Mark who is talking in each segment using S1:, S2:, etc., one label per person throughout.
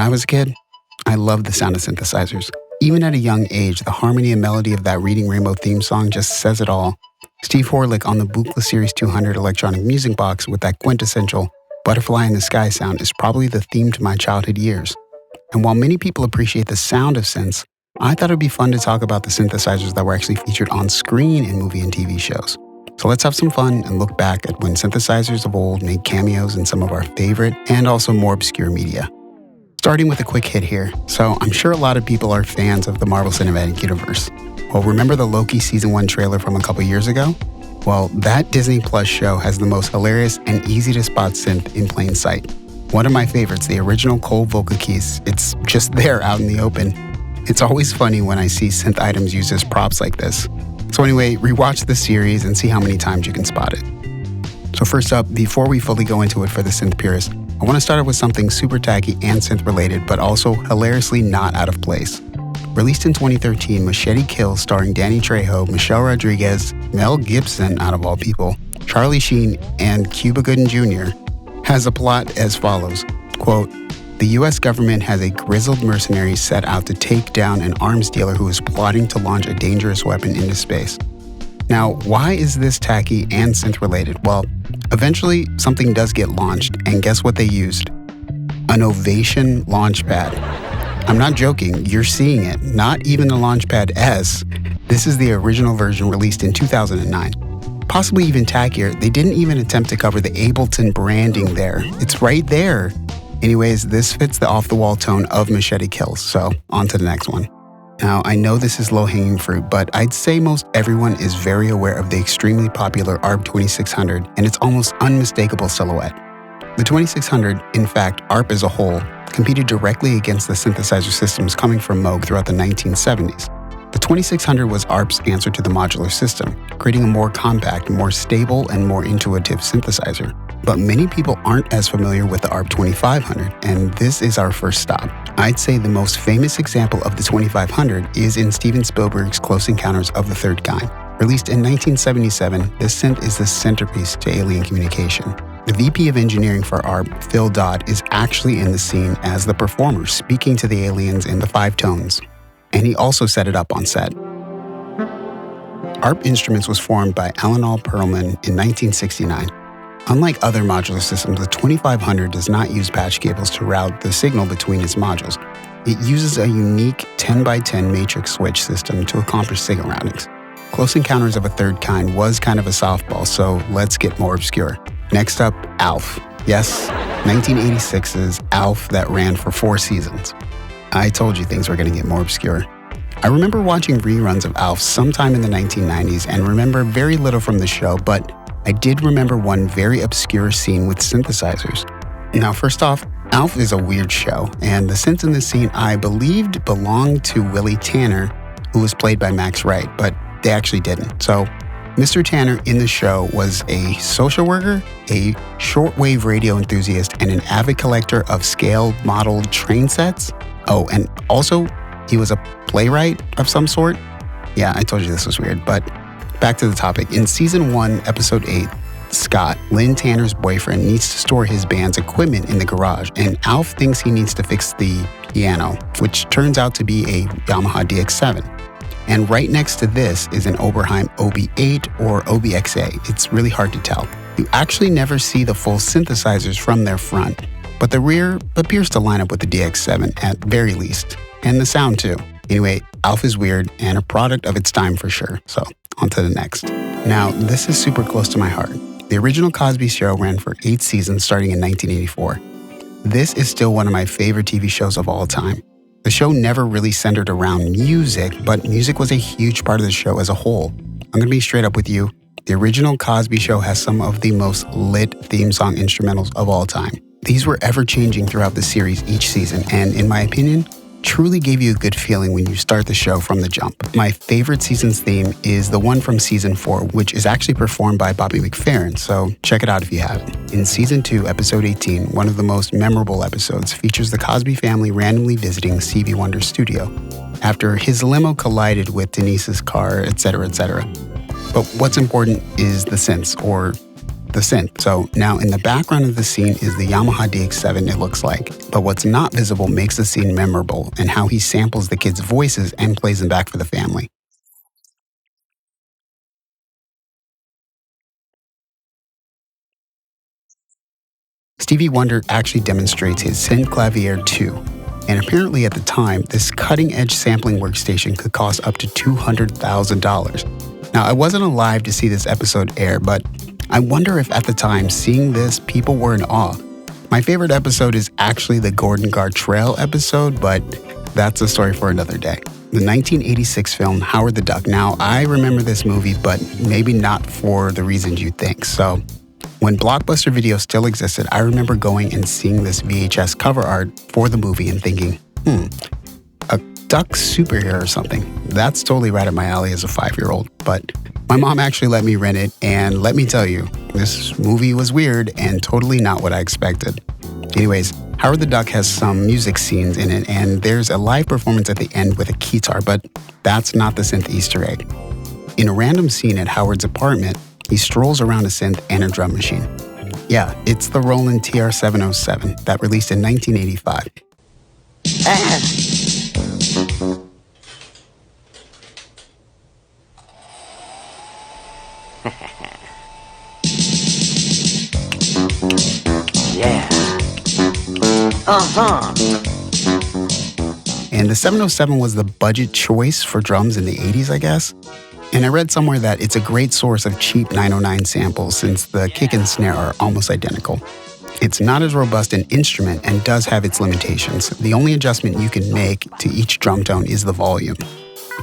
S1: I was a kid, I loved the sound of synthesizers. Even at a young age, the harmony and melody of that Reading Rainbow theme song just says it all. Steve Horlick on the Buchla Series 200 electronic music box with that quintessential butterfly in the sky sound is probably the theme to my childhood years. And while many people appreciate the sound of synths, I thought it'd be fun to talk about the synthesizers that were actually featured on screen in movie and TV shows. So let's have some fun and look back at when synthesizers of old made cameos in some of our favorite and also more obscure media. Starting with a quick hit here. So I'm sure a lot of people are fans of the Marvel Cinematic Universe. Well, remember the Loki Season 1 trailer from a couple years ago? Well, that Disney Plus show has the most hilarious and easy to spot synth in plain sight. One of my favorites, the original Cole vocal keys. It's just there out in the open. It's always funny when I see synth items used as props like this. So anyway, rewatch the series and see how many times you can spot it. So first up, before we fully go into it for the synth purist, I want to start off with something super tacky and synth related, but also hilariously not out of place. Released in 2013, Machete Kills, starring Danny Trejo, Michelle Rodriguez, Mel Gibson, out of all people, Charlie Sheen, and Cuba Gooding Jr., has a plot as follows. Quote, the U.S. government has a grizzled mercenary set out to take down an arms dealer who is plotting to launch a dangerous weapon into space. Now, why is this tacky and synth-related? Well, eventually something does get launched, and guess what they used? An Ovation Launchpad. I'm not joking, you're seeing it. Not even the Launchpad S. This is the original version released in 2009. Possibly even tackier, they didn't even attempt to cover the Ableton branding there. It's right there. Anyways, this fits the off-the-wall tone of Machete Kills, so on to the next one. Now, I know this is low-hanging fruit, but I'd say most everyone is very aware of the extremely popular ARP 2600 and its almost unmistakable silhouette. The 2600, in fact, ARP as a whole, competed directly against the synthesizer systems coming from Moog throughout the 1970s. The 2600 was ARP's answer to the modular system, creating a more compact, more stable, and more intuitive synthesizer. But many people aren't as familiar with the ARP 2500, and this is our first stop. I'd say the most famous example of the 2500 is in Steven Spielberg's Close Encounters of the Third Kind. Released in 1977, this synth is the centerpiece to alien communication. The VP of Engineering for ARP, Phil Dodd, is actually in the scene as the performer speaking to the aliens in the 5 tones. And he also set it up on set. ARP Instruments was formed by Alan Perlman in 1969. Unlike other modular systems, the 2500 does not use patch cables to route the signal between its modules. It uses a unique 10x10 matrix switch system to accomplish signal routings. Close Encounters of a Third Kind was kind of a softball, so let's get more obscure. Next up, ALF. Yes, 1986's ALF that ran for 4 seasons. I told you things were going to get more obscure. I remember watching reruns of ALF sometime in the 1990s and remember very little from the show, but I did remember one very obscure scene with synthesizers. Now, first off, ALF is a weird show, and the synths in this scene I believed belonged to Willie Tanner, who was played by Max Wright, but they actually didn't. So, Mr. Tanner in the show was a social worker, a shortwave radio enthusiast, and an avid collector of scale-modeled train sets. Oh, and also, he was a playwright of some sort. Yeah, I told you this was weird, but back to the topic. In Season 1, Episode 8, Scott, Lynn Tanner's boyfriend, needs to store his band's equipment in the garage, and Alf thinks he needs to fix the piano, which turns out to be a Yamaha DX7. And right next to this is an Oberheim OB8 or OBXA. It's really hard to tell. You actually never see the full synthesizers from their front, but the rear appears to line up with the DX7 at very least, and the sound too. Anyway, Alf is weird and a product of its time for sure, so on to the next. Now, this is super close to my heart. The original Cosby show ran for 8 seasons starting in 1984. This is still one of my favorite TV shows of all time. The show never really centered around music, but music was a huge part of the show as a whole. I'm going to be straight up with you. The original Cosby show has some of the most lit theme song instrumentals of all time. These were ever-changing throughout the series each season, and in my opinion, truly gave you a good feeling when you start the show from the jump. My favorite season's theme is the one from Season 4, which is actually performed by Bobby McFerrin, so check it out if you haven't. In Season 2, Episode 18, one of the most memorable episodes features the Cosby family randomly visiting Stevie Wonder's studio after his limo collided with Denise's car, etc., etc. But what's important is the synths, or the synth. So now in the background of the scene is the Yamaha DX7, it looks like. But what's not visible makes the scene memorable, and how he samples the kids' voices and plays them back for the family. Stevie Wonder actually demonstrates his Synth Clavier too. And apparently at the time, this cutting-edge sampling workstation could cost up to $200,000. Now, I wasn't alive to see this episode air, but I wonder if at the time, seeing this, people were in awe. My favorite episode is actually the Gordon Gartrell episode, but that's a story for another day. The 1986 film, Howard the Duck. Now, I remember this movie, but maybe not for the reasons you think. So, when Blockbuster Video still existed, I remember going and seeing this VHS cover art for the movie and thinking, a duck superhero or something. That's totally right up my alley as a 5-year-old. But my mom actually let me rent it, and let me tell you, this movie was weird and totally not what I expected. Anyways, Howard the Duck has some music scenes in it, and there's a live performance at the end with a guitar, but that's not the synth Easter egg. In a random scene at Howard's apartment, he strolls around a synth and a drum machine. Yeah, it's the Roland TR-707 that released in 1985.
S2: Yeah.
S1: And the 707 was the budget choice for drums in the 80s, I guess. And I read somewhere that it's a great source of cheap 909 samples since the kick and snare are almost identical. It's not as robust an instrument and does have its limitations. The only adjustment you can make to each drum tone is the volume.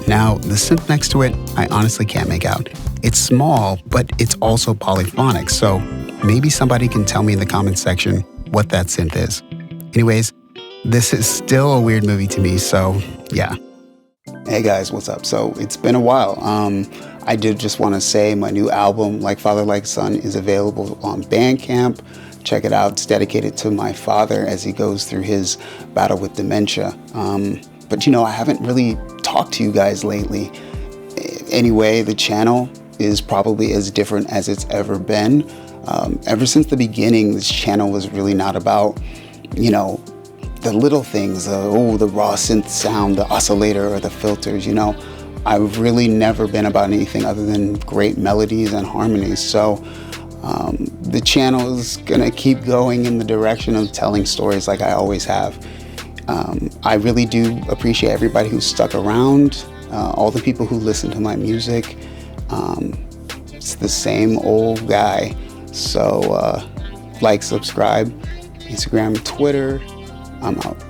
S1: Now, the synth next to it, I honestly can't make out. It's small, but it's also polyphonic, so maybe somebody can tell me in the comments section what that synth is. Anyways, this is still a weird movie to me, so yeah. Hey guys, what's up? So it's been a while. I did just want to say my new album, Like Father, Like Son, is available on Bandcamp. Check it out. It's dedicated to my father as he goes through his battle with dementia. But I haven't really talked to you guys lately. Anyway, the channel is probably as different as it's ever been. Ever since the beginning, this channel was really not about, the little things, the raw synth sound, the oscillator or the filters, I've really never been about anything other than great melodies and harmonies. So the channel is gonna keep going in the direction of telling stories like I always have. I really do appreciate everybody who's stuck around, all the people who listen to my music. It's the same old guy. So like, subscribe, Instagram, Twitter. I'm out.